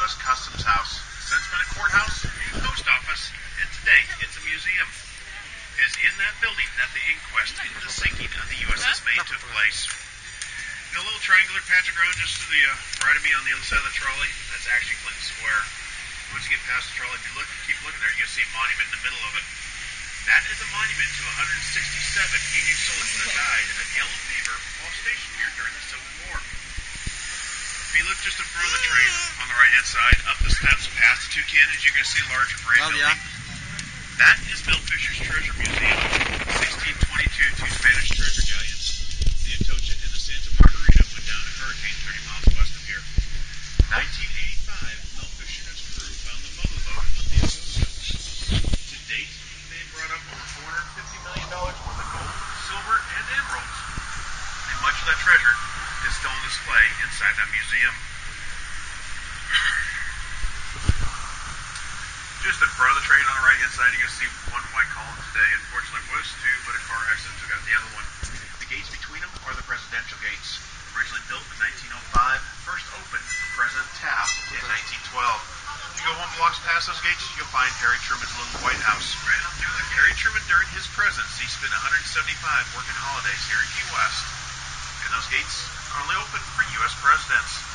U.S. Customs House. Since been a courthouse, a post office, and today it's a museum. It is in that building that the inquest into the sinking of the USS Maine took place. In a little triangular patch of ground just to the right of me on the other side of the trolley, that's actually Clinton Square. Once you get past the trolley, if you keep looking there, you're going to see a monument in the middle of it. That is a monument to 167 Union soldiers that died of yellow fever while stationed here during the Civil War. If you look just in front of the train on the right-hand side, up the steps past the two cannons, you're going to see a large gray building. Yeah. That is Bill Fisher's Treasure Museum. 1622, two Spanish treasure galleons, the Atocha and the Santa Margarita, went down a hurricane 30 miles west of here. 1985, Bill Fisher and his crew found the mother lode of the Atocha. To date, they have brought up over $450 million worth of gold, silver, and emeralds. And much of that treasure is still on display inside that museum. Just in front of the train on the right-hand side, you can see one white column today. Unfortunately, it was two, but a car accident took out the other one. The gates between them are the presidential gates. Originally built in 1905, first opened for President Taft in 1912. You go 1 block past those gates, you'll find Harry Truman's little White House. Harry Truman, during his presidency, spent 175 working holidays here in Key West. And those gates are only open for U.S. presidents.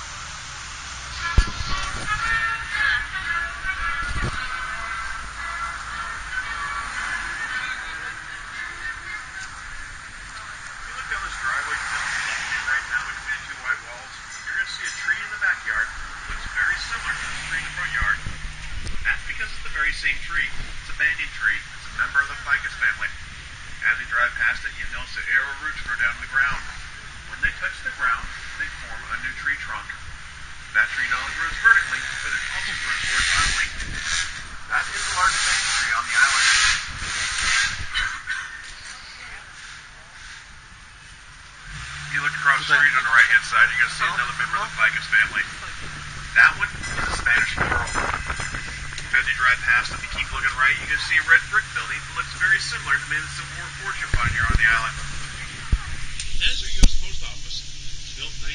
Same tree. It's a banyan tree. It's a member of the ficus family. As you drive past it, you notice the arrow roots grow down to the ground. When they touch the ground, they form a new tree trunk. That tree not only grows vertically, but it also grows horizontally. That is the largest banyan tree on the island. If you look across the street on the right-hand side, you're going to see another member of the ficus family. That one is a Spanish laurel. As you drive past, if you keep looking right, you can see a red brick building that looks very similar to the Civil War fort you'll find here on the island. There's our U.S. Post Office. Built in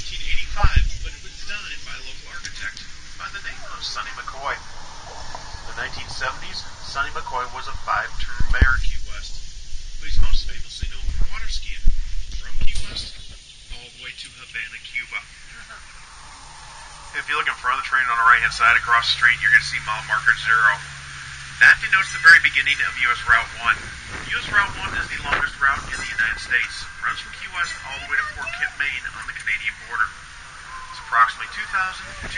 1985, but it was designed by a local architect by the name of Sonny McCoy. In the 1970s, Sonny McCoy was a 5-term mayor of Key West, but he's most famously known for water skiing from Key West all the way to Havana, Cuba. If you look in front of the train on the right-hand side across the street, you're going to see mile marker 0. That denotes the very beginning of U.S. Route 1. U.S. Route 1 is the longest route in the United States. It runs from Key West all the way to Fort Kent, Maine on the Canadian border. It's approximately 2,209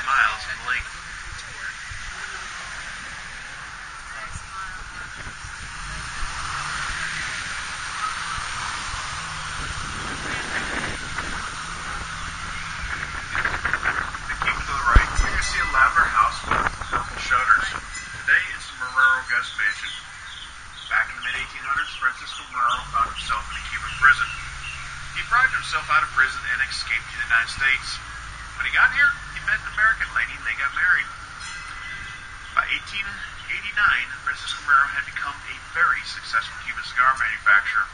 miles in length. Out of prison and escaped to the United States. When he got here, he met an American lady and they got married. By 1889, Francisco Marrero had become a very successful Cuban cigar manufacturer.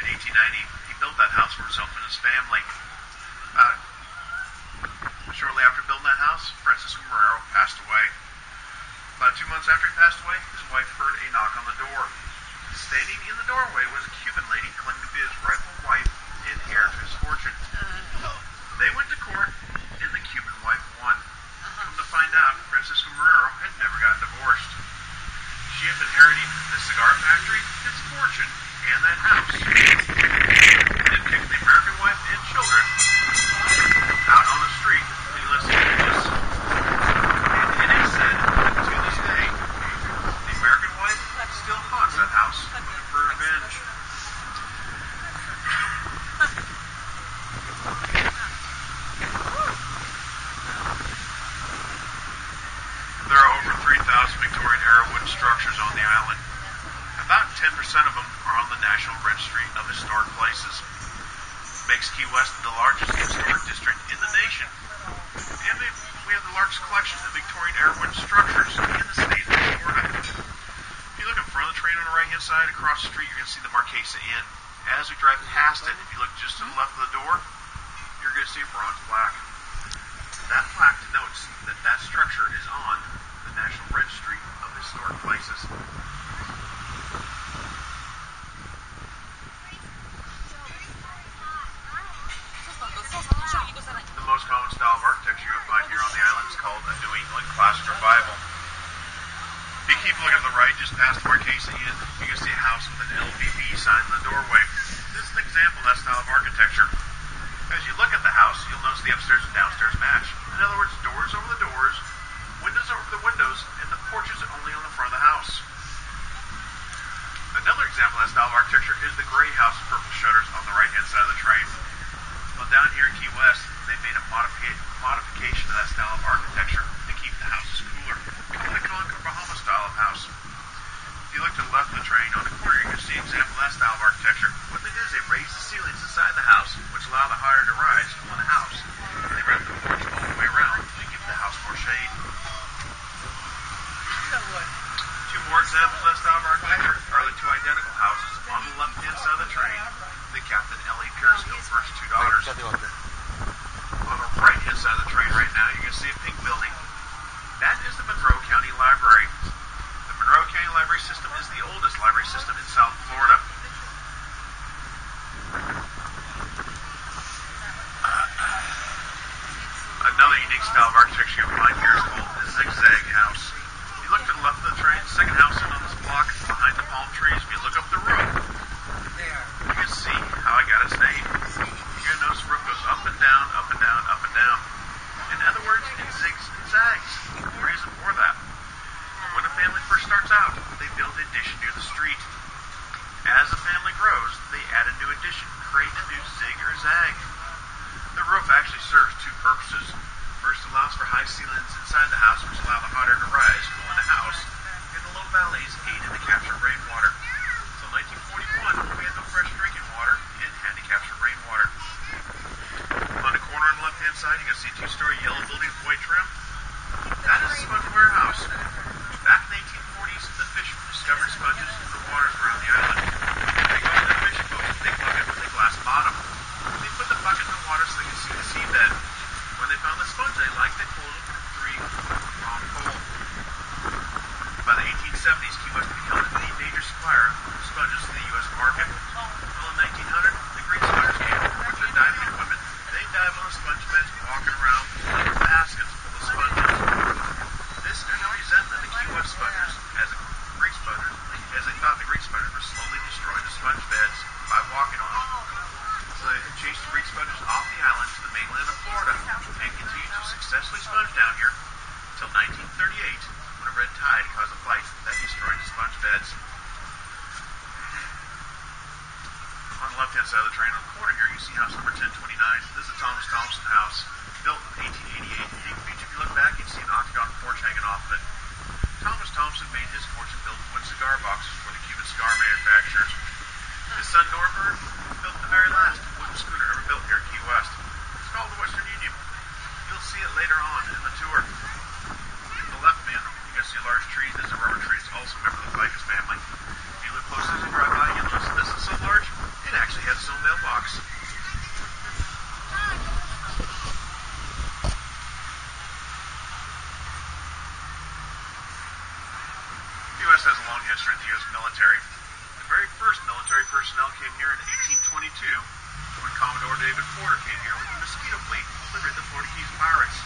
In 1890, he built that house for himself and his family. Shortly after building that house, Francisco Marrero passed away. About 2 months after he passed away, his wife heard a knock on the door. Standing in the doorway was a Cuban lady claiming to be his rightful wife and heir to his fortune. They went to court, and the Cuban wife won. Come to find out, Francisco Marrero had never gotten divorced. She had been inheriting the cigar factory, his fortune, and that house. And kicked the American wife and children out on the street, leaving us homeless. And it is said, to this day, the American wife still haunts that house looking for revenge. There are over 3,000 Victorian-era wooden structures on the island. About 10% of them are on the National Registry of Historic Places. Makes Key West the largest historic district in the nation. And we have the largest collection of Victorian-era wooden structures in the state of Florida. If you look in front of the train on the right-hand side, across the street, you're going to see the Marquesa Inn. As we drive past it, if you look just to the left of the door, you're going to see a bronze plaque. That plaque denotes that that structure is on the National Registry of Historic Places. The most common style of architecture you'll find here on the island is called a New England Classic Revival. If you keep looking to the right, just past the Marquesa Inn, you can see a house with an LBB sign in the doorway. This is an example of that style of architecture. As you look at the house, you'll notice the upstairs and downstairs match. In other words, doors over the doors, windows over the windows, and the porches are only on the front of the house. Another example of that style of architecture is the gray house with purple shutters on the right-hand side of the train. Well, down here in Key West, they made a modification of that style of architecture to keep the houses cooler. We call it a Concord Bahama style of house. If you look to the left of the train, on the corner, you can see an example of that style of architecture. What they did is they raised the ceilings inside the house, which allowed the higher to rise on the house. And they wrapped the porch all the way around to give the house more shade. Two more examples of that style of architecture are the two identical houses on the left-hand side of the train that Captain L.A. Pierce built for his two daughters. On the right-hand side of the train right now, you can see a pink building. That is the Monroe County Library. The Monroe County Library System is the oldest library system in South Florida. Another unique style of architecture you'll find here is called the Zigzag House. If you look to the left of the train, the second house in on this block behind the palm trees. If you look up the roof, you can see how I got its name. You're going to notice the roof goes up and down, up and down, up and down. In other words, it zigs and zags. The reason for that. When a family first starts out, they build an addition near the street. As the family grows, they add a new addition, creating a new zig or zag. The roof actually serves two purposes. First, it allows for high ceilings inside the house, which allow the hot air to rise, cool in the house, and the low valleys aid in the capture of rainwater. So 1941, we had no fresh drinking water and had to capture rainwater. On the corner on the left-hand side, you can see a two-story yellow building with white trim. That is a sponge warehouse. Back in the 1840s, the fishermen discovered sponges in the waters around the island. They go to the fishing boat, they plug it with a glass bottom. They put the bucket in the water so they can see the seabed. When they found the sponge they liked, they pulled it from a 3-prong pole. By the 1870s, Key West became the major supplier of sponges to the U.S. market. Well, in 1900, the green spiders came with their diving equipment. They dive on the sponge beds, walking around with baskets full of sponges. This is a resentment of the Key West spongers as they thought the Greek spongers were slowly destroying the sponge beds by walking on them. So they chased the Greek spongers off the island to the mainland of Florida and continued to successfully sponge down here until 1938 when a red tide caused a blight that destroyed the sponge beds. On the left-hand side of the train, on the corner here, you see house number 1029. This is a Thomas Thompson house, built in 1888. If you look back, you see an octagon porch hanging off of it. Thomas Thompson made his fortune building wood cigar boxes for the Cuban cigar manufacturers. His son Norbert built the very last wooden schooner ever built here at Key West. It's called the Western Union. You'll see it later on in the tour. To the left, man, you can see a large tree. This is a rubber tree. It's also a member of the Ficus family. If you look close as you drive by, you'll notice this is so large, it actually has its own mailbox. The U.S. has a long history in the U.S. military. The very first military personnel came here in 1822 when Commodore David Porter came here with the Mosquito Fleet to rid the Portuguese pirates.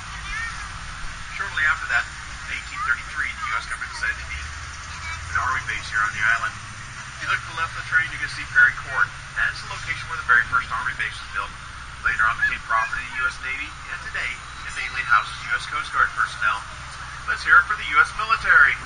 Shortly after that, in 1833, the U.S. government decided to need an army base here on the island. If you look to the left of the train, you can see Ferry Court. That is the location where the very first army base was built. Later on became property of the U.S. Navy, and today it mainly houses U.S. Coast Guard personnel. Let's hear it for the U.S. military.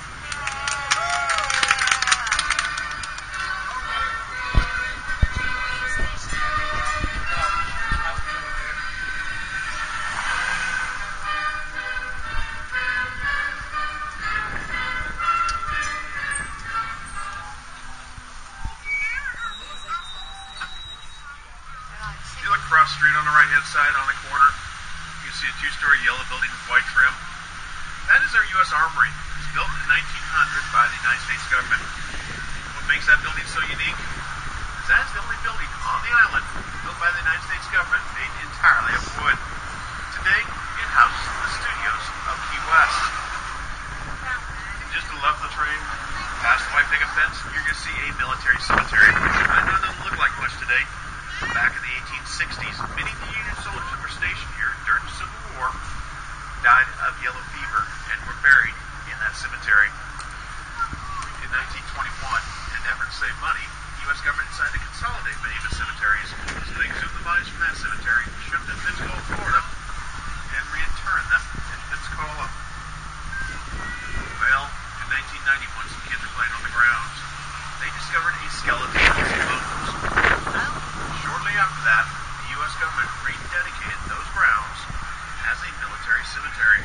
Cross street on the right-hand side on the corner, you see a two-story yellow building with white trim. That is our U.S. Armory. It was built in 1900 by the United States government. What makes that building so unique is that is the only building on the island built by the United States government made entirely of wood. Today, houses the studios of Key West. Just to the left of the train, past the white picket fence, you're going to see a military cemetery. I know it doesn't look like much today. Back in the 1860s, many of the Union soldiers that were stationed here during the Civil War died of yellow fever and were buried in that cemetery. In 1921, in an effort to save money, the U.S. government decided to consolidate many of the cemeteries, so they exhumed the bodies from that cemetery, shipped them to Pensacola, Florida, and reinterned them in Pensacola. Well, in 1991, some kids were playing on the grounds. They discovered a skeleton in some bones. Shortly after that, the U.S. government rededicated those grounds as a military cemetery.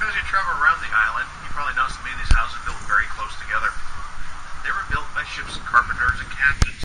As you travel around the island, you probably notice many of these houses built very close together. They were built by ships' carpenters and captains.